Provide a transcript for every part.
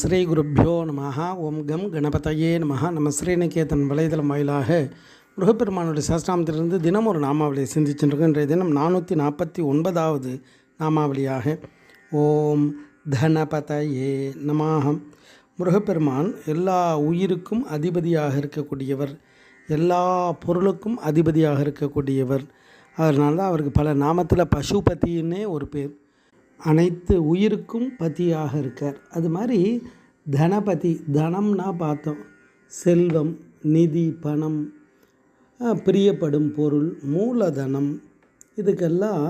ஸ்ரீ குருப்பியோ நமஹ. ஓம் கம் கணபதையே நமஹ. நம்ம ஸ்ரீநிகேதன் வலைதளம் வாயிலாக முருகப்பெருமானுடைய சஹஸ்ரநாமத்திலிருந்து தினம் ஒரு நாமாவளியை சிந்திச்சுருக்கோம். இன்றைய தினம் 449வது நாமாவளியாக ஓம் தனபதையே நமஹ. முருகப்பெருமான் எல்லா உயிருக்கும் அதிபதியாக இருக்கக்கூடியவர், எல்லா பொருளுக்கும் அதிபதியாக இருக்கக்கூடியவர். அதனால தான் அவருக்கு பல நாமத்தில் பசுபதினே ஒரு பேர். அனைத்து உயிருக்கும் பதியாக இருக்கார். அது மாதிரி தனபதி, தனம்னா பார்த்தோம், செல்வம், நிதி, பணம், பிரியப்படும் பொருள், மூலதனம், இதுக்கெல்லாம்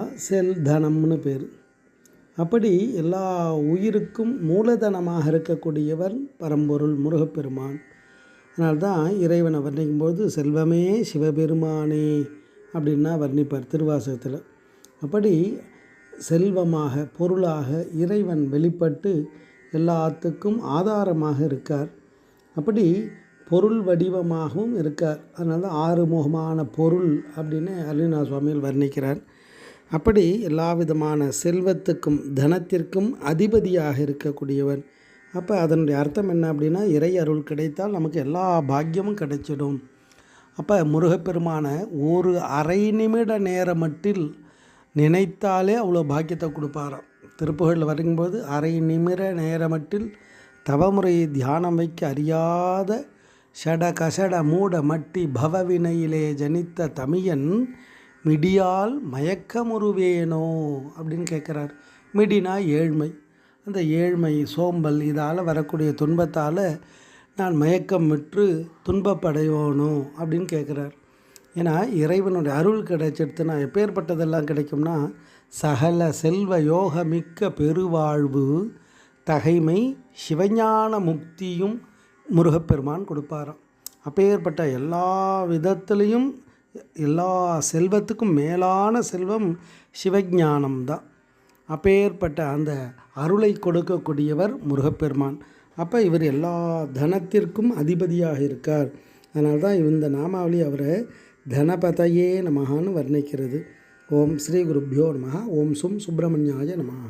தனம்னு பேர். அப்படி எல்லா உயிருக்கும் மூலதனமாக இருக்கக்கூடியவர் பரம்பொருள் முருகப்பெருமான். அதனால்தான் இறைவனை வர்ணிக்கும்போது செல்வமே சிவபெருமானே அப்படின்னா வர்ணிப்பார் திருவாசகத்தில். அப்படி செல்வமாக, பொருளாக இறைவன் வெளிப்பட்டு எல்லாத்துக்கும் ஆதாரமாக இருக்கார். அப்படி பொருள் வடிவமாகவும் இருக்கார். அதனால ஆறுமுகமான பொருள் அப்படின்னு அருணா சுவாமிகள் வர்ணிக்கிறார். அப்படி எல்லா விதமான செல்வத்துக்கும் தனத்திற்கும் அதிபதியாக இருக்கக்கூடியவர். அப்போ அதனுடைய அர்த்தம் என்ன அப்படின்னா, இறை அருள் கிடைத்தால் நமக்கு எல்லா பாக்கியமும் கிடைச்சிடும். அப்போ முருகப்பெருமான ஒரு அரை நிமிட நேரமட்டில் நினைத்தாலே அவ்வளோ பாக்கியத்தை கொடுப்பாராம். திருப்புகழில் வரும்போது அரை நிமிட நேரமட்டில் தவமுறையை தியானம் வைக்க அறியாத ஷட கஷட மூட மட்டி பவவினையிலே ஜனித்த தமியன் மிடியால் மயக்கமுறுவேனோ அப்படின்னு கேட்குறார். மிடினா ஏழ்மை. அந்த ஏழ்மை, சோம்பல், இதால் வரக்கூடிய துன்பத்தால் நான் மயக்கம் விற்று துன்பப்படையோனோ அப்படின்னு கேட்குறார். ஏன்னா இறைவனுடைய அருள் கிடைச்சிடுத்துனா எப்பேற்பட்டதெல்லாம் கிடைக்கும்னா, சகல செல்வ யோக மிக்க பெருவாழ்வு, தகைமை, சிவஞான முக்தியும் முருகப்பெருமான் கொடுப்பாராம். அப்பேற்பட்ட எல்லா விதத்துலேயும் எல்லா செல்வத்துக்கும் மேலான செல்வம் சிவஞானம்தான். அப்பேற்பட்ட அந்த அருளை கொடுக்கக்கூடியவர் முருகப்பெருமான். அப்போ இவர் எல்லா தனத்திற்கும் அதிபதியாக இருக்கார். அதனால தான் இந்த நாமாவளி அவரை தனபதையே நமஹான்னு வர்ணிக்கிறது. ஓம் ஸ்ரீ குருப்பியோ நமஹ. ஓம் சும் சுப்பிரமணியாய நமஹ.